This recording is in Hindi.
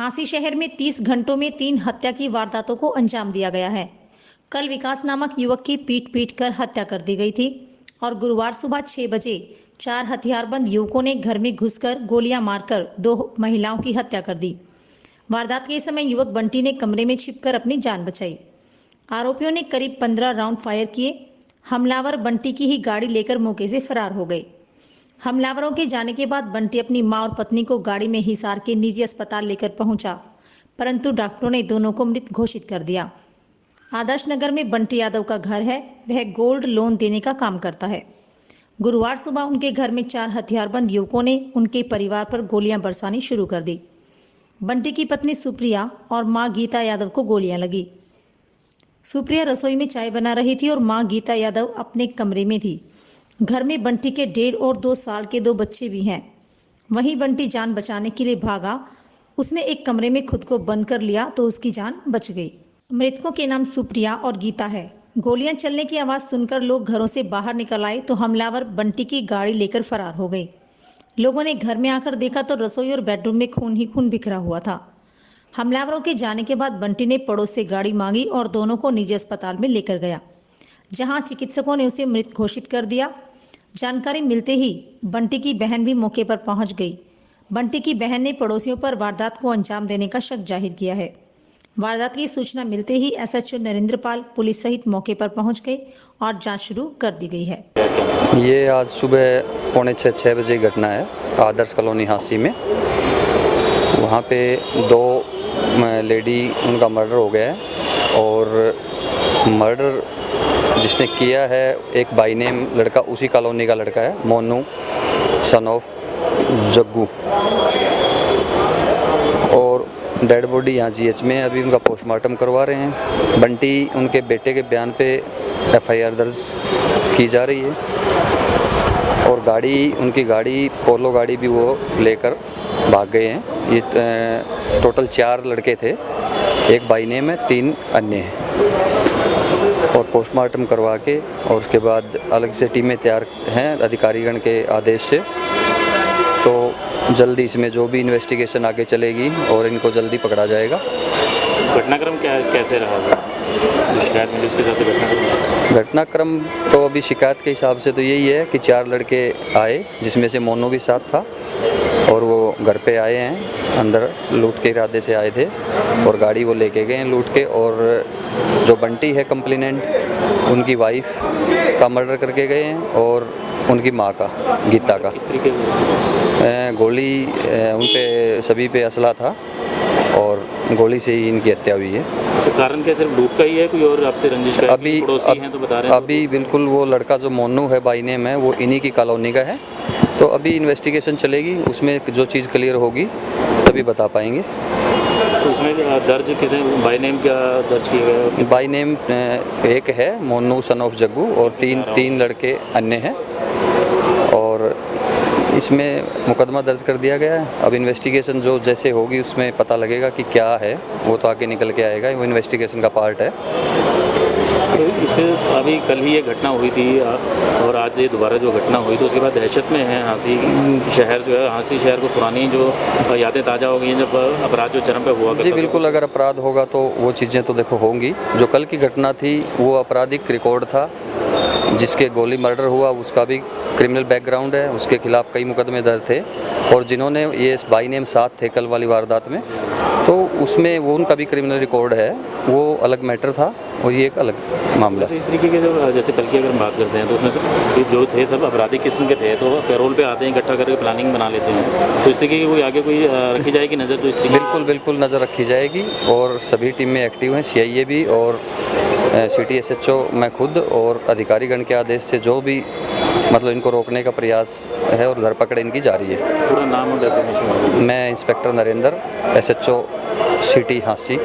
हांसी शहर में 30 घंटों में 3 हत्या की वारदातों को अंजाम दिया गया है। कल विकास नामक युवक की पीट कर हत्या कर दी गई थी और गुरुवार सुबह 6 बजे 4 हथियारबंद युवकों ने घर में घुसकर गोलियां मारकर 2 महिलाओं की हत्या कर दी। वारदात के समय युवक बंटी ने कमरे में छिपकर अपनी जान बचाई। आरोपियों ने करीब 15 राउंड फायर किए। हमलावर बंटी की ही गाड़ी लेकर मौके से फरार हो गए। हमलावरों के जाने के बाद बंटी अपनी मां और पत्नी को गाड़ी में हिसार के निजी अस्पताल लेकर पहुंचा, परंतु डॉक्टरों ने दोनों को मृत घोषित कर दिया। आदर्श नगर में बंटी यादव का घर है। वह गोल्ड लोन देने का काम करता है। गुरुवार सुबह उनके घर में 4 हथियारबंद युवकों ने उनके परिवार पर गोलियां बरसानी शुरू कर दी। बंटी की पत्नी सुप्रिया और मां गीता यादव को गोलियां लगी। सुप्रिया रसोई में चाय बना रही थी और मां गीता यादव अपने कमरे में थी। घर में बंटी के 1.5 और 2 साल के 2 बच्चे भी हैं। वहीं बंटी जान बचाने के लिए भागा। उसने एक कमरे में खुद को बंद कर लिया तो उसकी जान बच गई। मृतकों के नाम सुप्रिया और गीता है। गोलियां चलने की आवाज सुनकर लोग घरों से बाहर निकल आए तो हमलावर बंटी की गाड़ी लेकर फरार हो गए। लोगों ने घर में आकर देखा तो रसोई और बेडरूम में खून ही खून बिखरा हुआ था। हमलावरों के जाने के बाद बंटी ने पड़ोस से गाड़ी मांगी और दोनों को निजी अस्पताल में लेकर गया, जहां चिकित्सकों ने उसे मृत घोषित कर दिया। जानकारी मिलते ही बंटी की बहन भी मौके पर पहुंच गई। बंटी की बहन ने पड़ोसियों पर वारदात को अंजाम देने का शक जाहिर किया है। वारदात की सूचना मिलते ही एसएचओ नरेंद्रपाल पुलिस सहित मौके पर पहुंच गए और जांच शुरू कर दी गई है। ये आज सुबह 5:45 बजे घटना है आदर्श कॉलोनी हांसी में। वहाँ पे 2 लेडी उनका मर्डर हो गया है और मर्डर जिसने किया है एक बाई नेम लड़का, उसी कॉलोनी का लड़का है, मोनू सन ऑफ जग्गू। और डेड बॉडी यहाँ जीएच में अभी उनका पोस्टमार्टम करवा रहे हैं। बंटी उनके बेटे के बयान पे एफआईआर दर्ज की जा रही है और उनकी गाड़ी पोलो गाड़ी भी वो लेकर भाग गए हैं। ये टोटल 4 लड़के थे, एक बाई नेम है, 3 अन्य हैं। और पोस्टमार्टम करवा के और उसके बाद अलग से टीमें तैयार हैं अधिकारीगण के आदेश से। तो जल्दी इसमें जो भी इन्वेस्टिगेशन आगे चलेगी और इनको जल्दी पकड़ा जाएगा। घटनाक्रम कैसे रहा? शिकायत मिली उसके साथ घटनाक्रम तो अभी शिकायत के हिसाब से तो यही है कि 4 लड़के आए, जिसमें से मोनू भी साथ था और वो घर पे आए हैं, अंदर लूट के इरादे से आए थे और गाड़ी वो लेके गए हैं लूट के। और जो बंटी है कंप्लेनेंट, उनकी वाइफ का मर्डर करके गए हैं और उनकी माँ का, गीता का। इस तरीके से गोली उन पे सभी पे असला था और गोली से ही इनकी हत्या हुई है। तो कारण क्या, सिर्फ लूट का ही है, कोई और आपसे रंजिश का? अभी पड़ोसी हैं तो बता रहे हैं। अभी बिल्कुल वो लड़का जो मोनू है बाई नेम है, वो इन्हीं की कॉलोनी का है। तो अभी इन्वेस्टिगेशन चलेगी, उसमें जो चीज़ क्लियर होगी तभी बता पाएंगे। तो उसमें दर्ज कितने बाई नेम क्या दर्ज किया गया? बाई नेम एक है मोनू सन ऑफ जग्गू और 3 लड़के अन्य हैं और इसमें मुकदमा दर्ज कर दिया गया है। अब इन्वेस्टिगेशन जो जैसे होगी उसमें पता लगेगा कि क्या है, वो तो आगे निकल के आएगा, वो इन्वेस्टिगेशन का पार्ट है। तो इससे अभी कल ही ये घटना हुई थी और आज ये दोबारा जो घटना हुई तो उसके बाद दहशत में है हांसी शहर। जो है हांसी शहर को पुरानी जो यादें ताज़ा हो गई हैं जब अपराध जो चरम पे हुआ। जी बिल्कुल, अगर अपराध होगा तो वो चीज़ें तो देखो होंगी। जो कल की घटना थी वो आपराधिक रिकॉर्ड था, जिसके गोली मर्डर हुआ उसका भी क्रिमिनल बैकग्राउंड है, उसके खिलाफ कई मुकदमे दर्ज थे। और जिन्होंने ये बाई नेम साथ थे कल वाली वारदात में, तो उसमें वो उनका भी क्रिमिनल रिकॉर्ड है, वो अलग मैटर था और ये एक अलग मामला। इस तरीके के जो जैसे कल की अगर हम बात करते हैं तो उसमें से जो थे सब आपराधिक किस्म के थे, तो पैरोल पे आते हैं, इकट्ठा करके प्लानिंग बना लेते हैं। तो इस तरीके की कोई आगे कोई रखी जाएगी नज़र? तो इस तरीके बिल्कुल नज़र रखी जाएगी और सभी टीमें एक्टिव हैं, सीआईए भी और सिटी एसएचओ, मैं खुद और अधिकारीगण के आदेश से जो भी मतलब इनको रोकने का प्रयास है और धरपकड़ इनकी जारी है। पूरा नाम और डेजिग्नेशन? मैं inspector Narendra, SHO city Hansi.